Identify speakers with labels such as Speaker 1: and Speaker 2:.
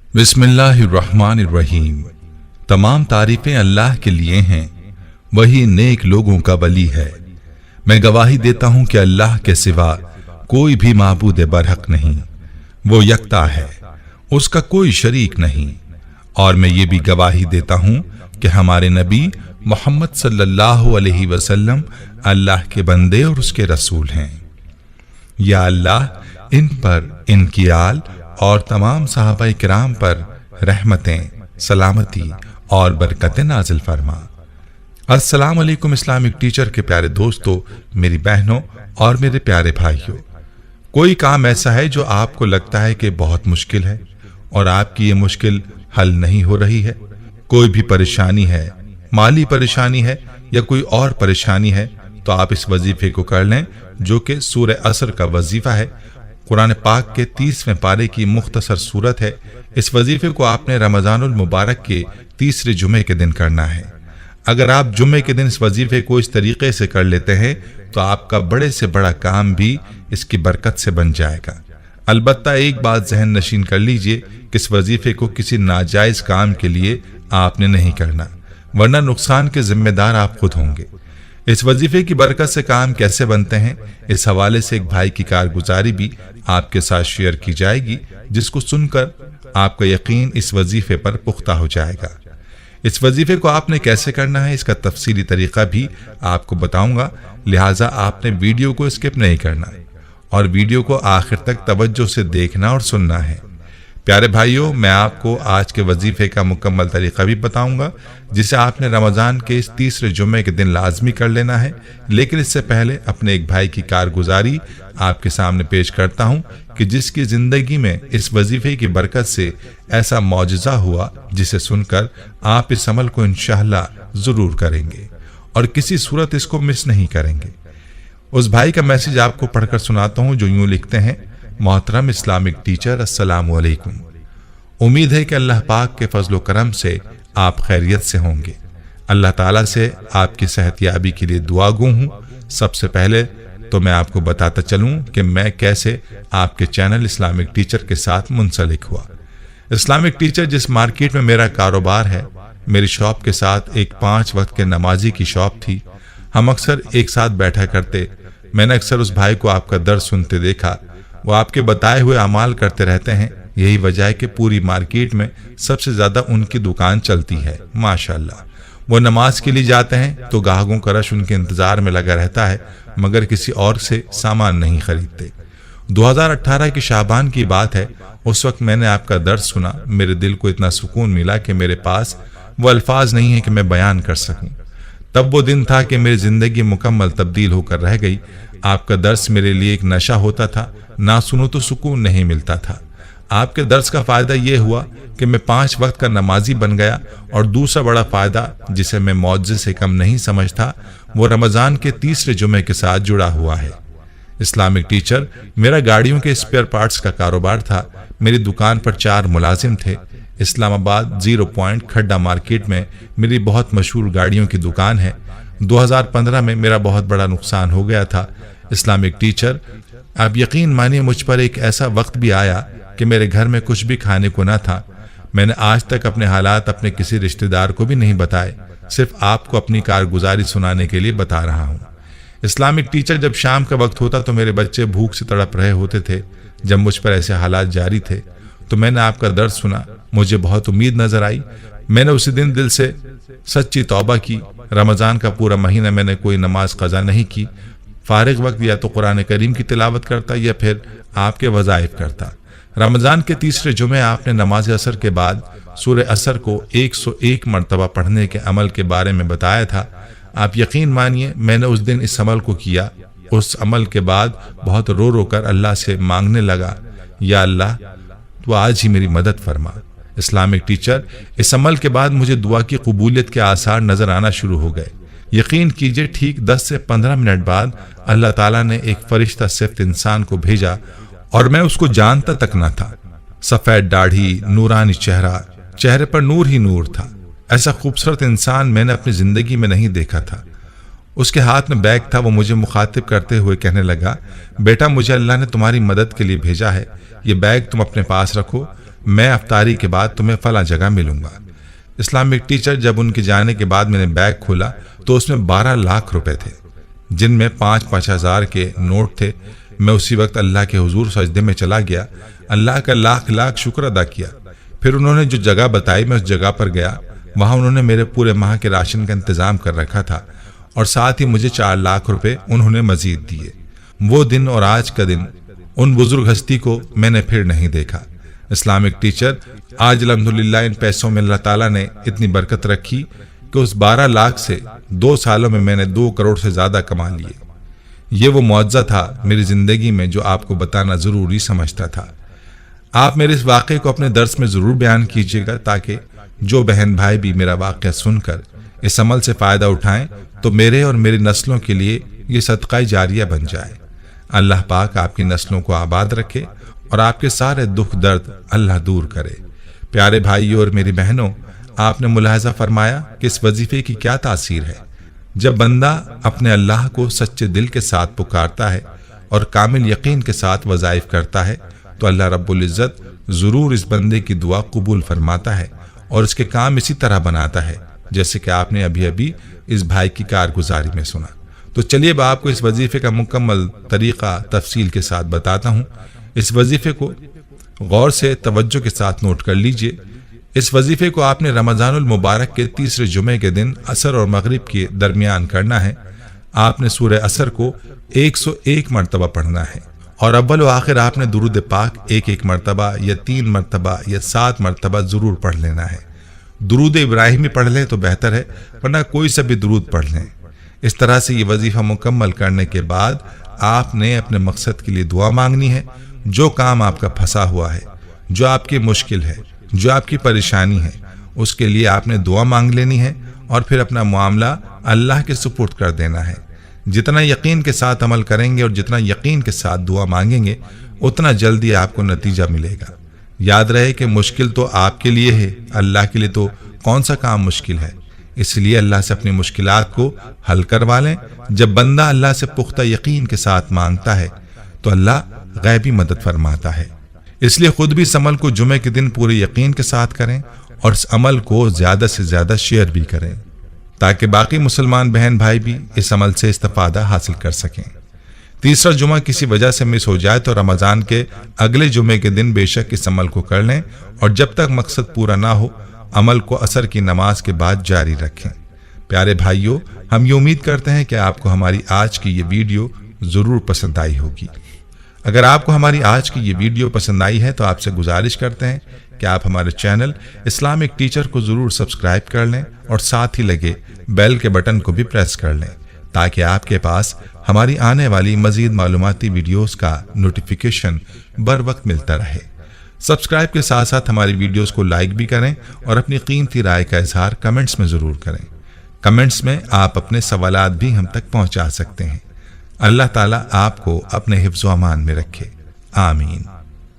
Speaker 1: बिस्मिल्लाहिर्रहमानिर्रहीम। तमाम तारीफें अल्लाह के लिए हैं, वही नेक लोगों का वली है। मैं गवाही देता हूं कि अल्लाह के सिवा कोई भी माबूद बरहक नहीं, वो यकता है, उसका कोई शरीक नहीं। और मैं ये भी गवाही देता हूं कि हमारे नबी मोहम्मद सल्लल्लाहु अलैहि वसल्लम अल्लाह के बंदे और उसके रसूल हैं। या अल्लाह इन पर, इनकी आल और तमाम सहाबाए किराम पर रहमतें, सलामती और बरकतें नाजिल फरमा। अस्सलाम वालेकुम इस्लामिक टीचर के प्यारे दोस्तों, मेरी बहनों और मेरे प्यारे भाइयों। कोई काम ऐसा है जो आपको लगता है कि बहुत मुश्किल है और आपकी ये मुश्किल हल नहीं हो रही है। कोई भी परेशानी है, माली परेशानी है या कोई और परेशानी है, तो आप इस वजीफे को कर लें जो कि सूरह असर का वजीफा है। कुरान पाक के 30वें पारे की मुख्तसर सूरत है। इस वजीफे को आपने रमजानुल मुबारक के तीसरे जुमे के दिन करना है। अगर आप जुमे के दिन इस वजीफे को इस तरीके से कर लेते हैं तो आपका बड़े से बड़ा काम भी इसकी बरकत से बन जाएगा। अलबत्ता एक बात जहन नशीन कर लीजिए कि इस वजीफे को किसी नाजायज काम के लिए आपने नहीं करना, वरना नुकसान के जिम्मेदार आप खुद होंगे। इस वजीफे की बरकत से काम कैसे बनते हैं, इस हवाले से एक भाई की कारगुजारी भी आपके साथ शेयर की जाएगी, जिसको सुनकर आपका यकीन इस वजीफे पर पुख्ता हो जाएगा। इस वजीफे को आपने कैसे करना है, इसका तफसीली तरीका भी आपको बताऊंगा, लिहाजा आपने वीडियो को स्किप नहीं करना और वीडियो को आखिर तक तवज्जो से देखना और सुनना है। प्यारे भाइयों, मैं आपको आज के वजीफे का मुकम्मल तरीका भी बताऊंगा, जिसे आपने रमज़ान के इस तीसरे जुम्मे के दिन लाजमी कर लेना है। लेकिन इससे पहले अपने एक भाई की कारगुजारी आपके सामने पेश करता हूं कि जिसकी ज़िंदगी में इस वजीफे की बरकत से ऐसा मौजज़ा हुआ जिसे सुनकर आप इस अमल को इंशाअल्लाह ज़रूर करेंगे और किसी सूरत इसको मिस नहीं करेंगे। उस भाई का मैसेज आपको पढ़कर सुनाता हूँ, जो यूँ लिखते हैं। मोहतरम इस्लामिक टीचर, अस्सलाम वालेकुम। उम्मीद है कि अल्लाह पाक के फजल व करम से आप खैरियत से होंगे। अल्लाह ताला से आपकी सेहतयाबी के लिए दुआ गो हूँ। सबसे पहले तो मैं आपको बताता चलूँ कि मैं कैसे आपके चैनल इस्लामिक टीचर के साथ मुंसलिक हुआ। इस्लामिक टीचर जिस मार्केट में मेरा कारोबार है, मेरी शॉप के साथ एक 5 वक्त के नमाजी की शॉप थी। हम अक्सर एक साथ बैठा करते। मैंने अक्सर उस भाई को आपका दर्द सुनते देखा। वो आपके बताए हुए अमाल करते रहते हैं। यही वजह है कि पूरी मार्केट में सबसे ज्यादा उनकी दुकान चलती है, माशाल्लाह। वो नमाज के लिए जाते हैं तो ग्राहकों का रश उनके इंतजार में लगा रहता है, मगर किसी और से सामान नहीं खरीदते। 2018 की शाबान की बात है। उस वक्त मैंने आपका दर्द सुना। मेरे दिल को इतना सुकून मिला कि मेरे पास वो अल्फाज नहीं है कि मैं बयान कर सकूं। तब वो दिन था कि मेरी जिंदगी मुकम्मल तब्दील होकर रह गई। आपका दर्स मेरे लिए एक नशा होता था, ना सुनो तो सुकून नहीं मिलता था। आपके दर्स का फायदा ये हुआ कि मैं 5 वक्त का नमाजी बन गया। और दूसरा बड़ा फायदा, जिसे मैं मौजे से कम नहीं समझता, वो रमजान के तीसरे जुमे के साथ जुड़ा हुआ है। इस्लामिक टीचर, मेरा गाड़ियों के स्पेयर पार्ट्स का कारोबार था। मेरी दुकान पर 4 मुलाजिम थे। इस्लामाबाद 0 पॉइंट खड्डा मार्केट में मेरी बहुत मशहूर गाड़ियों की दुकान है। 2015 में मेरा बहुत बड़ा नुकसान हो गया था। इस्लामिक टीचर, आप यकीन मानिए, मुझ पर एक ऐसा वक्त भी आया कि मेरे घर में कुछ भी खाने को ना था। मैंने आज तक अपने हालात अपने किसी रिश्तेदार को भी नहीं बताए, सिर्फ आपको अपनी कारगुजारी सुनाने के लिए बता रहा हूँ। इस्लामिक टीचर, जब शाम का वक्त होता तो मेरे बच्चे भूख से तड़प रहे होते थे। जब मुझ पर ऐसे हालात जारी थे तो मैंने आपका दर्द सुना। मुझे बहुत उम्मीद नजर आई। मैंने उसी दिन दिल से सच्ची तौबा की। रमजान का पूरा महीना मैंने कोई नमाज कज़ा नहीं की। फारिग वक्त या तो कुरान करीम की तिलावत करता या फिर आपके वज़ाइफ करता। रमजान के तीसरे जुमे आपने नमाज असर के बाद सूरह असर को 101 मरतबा पढ़ने के अमल के बारे में बताया था। आप यकीन मानिए, मैंने उस दिन इस अमल को किया। उस अमल के बाद बहुत रो रो कर अल्लाह से मांगने लगा, या अल्लाह तो आज ही मेरी मदद फरमा। इस्लामिक टीचर, इस अमल के बाद मुझे दुआ की कबूलियत के आसार नजर आना शुरू हो गए। यकीन कीजिए, ठीक 10 से 15 मिनट बाद अल्लाह ताला ने एक फरिश्ता सिफ्त इंसान को भेजा और मैं उसको जानता तक न था। सफेद दाढ़ी, नूरानी चेहरा, चेहरे पर नूर ही नूर था। ऐसा खूबसूरत इंसान मैंने अपनी जिंदगी में नहीं देखा था। उसके हाथ में बैग था। वो मुझे मुखातिब करते हुए कहने लगा, बेटा, मुझे अल्लाह ने तुम्हारी मदद के लिए भेजा है। ये बैग तुम अपने पास रखो। میں افطاری کے بعد تمہیں فلاں جگہ ملوں گا۔ اسلامک ٹیچر، جب ان کے جانے کے بعد میں نے بیگ کھولا تو اس میں 12 لاکھ روپے تھے، جن میں 5,000 کے نوٹ تھے۔ میں اسی وقت اللہ کے حضور سجدے میں چلا گیا، اللہ کا لاکھ لاکھ شکر ادا کیا۔ پھر انہوں نے جو جگہ بتائی میں اس جگہ پر گیا۔ وہاں انہوں نے میرے پورے ماہ کے راشن کا انتظام کر رکھا تھا اور ساتھ ہی مجھے 4 لاکھ روپے انہوں نے مزید دیے۔ وہ دن اور آج کا دن ان بزرگ ہستی کو میں نے پھر نہیں دیکھا۔ اسلامک ٹیچر، آج الحمدللہ ان پیسوں میں اللہ تعالیٰ نے اتنی برکت رکھی کہ اس 12 لاکھ سے 2 سالوں میں نے 2 کروڑ سے زیادہ کما لیے۔ یہ وہ معجزہ تھا میری زندگی میں جو آپ کو بتانا ضروری سمجھتا تھا۔ آپ میرے اس واقعے کو اپنے درس میں ضرور بیان کیجیے گا تاکہ جو بہن بھائی بھی میرا واقعہ سن کر اس عمل سے فائدہ اٹھائیں تو میرے اور میری نسلوں کے لیے یہ صدقہ جاریہ بن جائے۔ اللہ پاک آپ کی نسلوں کو آباد رکھے اور آپ کے سارے دکھ درد اللہ دور کرے۔ پیارے بھائیوں اور میری بہنوں، آپ نے ملاحظہ فرمایا کہ اس وظیفے کی کیا تاثیر ہے۔ جب بندہ اپنے اللہ کو سچے دل کے ساتھ پکارتا ہے اور کامل یقین کے ساتھ وظائف کرتا ہے تو اللہ رب العزت ضرور اس بندے کی دعا قبول فرماتا ہے اور اس کے کام اسی طرح بناتا ہے جیسے کہ آپ نے ابھی اس بھائی کی کارگزاری میں سنا۔ تو چلیے اب آپ کو اس وظیفے کا مکمل طریقہ تفصیل کے ساتھ بتاتا ہوں۔ اس وظیفے کو غور سے توجہ کے ساتھ نوٹ کر لیجئے۔ اس وظیفے کو آپ نے رمضان المبارک کے تیسرے جمعے کے دن عصر اور مغرب کے درمیان کرنا ہے۔ آپ نے سورہ عصر کو 101 مرتبہ پڑھنا ہے اور اول و آخر آپ نے درود پاک 1 مرتبہ یا 3 مرتبہ یا 7 مرتبہ ضرور پڑھ لینا ہے۔ درود ابراہیمی پڑھ لیں تو بہتر ہے، ورنہ کوئی سا بھی درود پڑھ لیں۔ اس طرح سے یہ وظیفہ مکمل کرنے کے بعد آپ نے اپنے مقصد کے لیے دعا مانگنی ہے۔ جو کام آپ کا پھنسا ہوا ہے، جو آپ کی مشکل ہے، جو آپ کی پریشانی ہے، اس کے لیے آپ نے دعا مانگ لینی ہے اور پھر اپنا معاملہ اللہ کے سپرد کر دینا ہے۔ جتنا یقین کے ساتھ عمل کریں گے اور جتنا یقین کے ساتھ دعا مانگیں گے اتنا جلدی آپ کو نتیجہ ملے گا۔ یاد رہے کہ مشکل تو آپ کے لیے ہے، اللہ کے لیے تو کون سا کام مشکل ہے۔ اس لیے اللہ سے اپنی مشکلات کو حل کروا لیں۔ جب بندہ اللہ سے پختہ یقین کے ساتھ مانگتا ہے تو اللہ غیبی مدد فرماتا ہے۔ اس لیے خود بھی اس عمل کو جمعے کے دن پورے یقین کے ساتھ کریں اور اس عمل کو زیادہ سے زیادہ شیئر بھی کریں تاکہ باقی مسلمان بہن بھائی بھی اس عمل سے استفادہ حاصل کر سکیں۔ تیسرا جمعہ کسی وجہ سے مس ہو جائے تو رمضان کے اگلے جمعے کے دن بے شک اس عمل کو کر لیں اور جب تک مقصد پورا نہ ہو عمل کو عصر کی نماز کے بعد جاری رکھیں۔ پیارے بھائیوں، ہم یہ امید کرتے ہیں کہ آپ کو ہماری آج کی یہ ویڈیو ضرور پسند آئی ہوگی۔ اگر آپ کو ہماری آج کی یہ ویڈیو پسند آئی ہے تو آپ سے گزارش کرتے ہیں کہ آپ ہمارے چینل اسلامک ٹیچر کو ضرور سبسکرائب کر لیں اور ساتھ ہی لگے بیل کے بٹن کو بھی پریس کر لیں تاکہ آپ کے پاس ہماری آنے والی مزید معلوماتی ویڈیوز کا نوٹیفیکیشن بر وقت ملتا رہے۔ سبسکرائب کے ساتھ ساتھ ہماری ویڈیوز کو لائک بھی کریں اور اپنی قیمتی رائے کا اظہار کمنٹس میں ضرور کریں۔ کمنٹس میں آپ اپنے سوالات بھی ہم تک پہنچا سکتے ہیں۔ اللہ تعالیٰ آپ کو اپنے حفظ و امان میں رکھے، آمین۔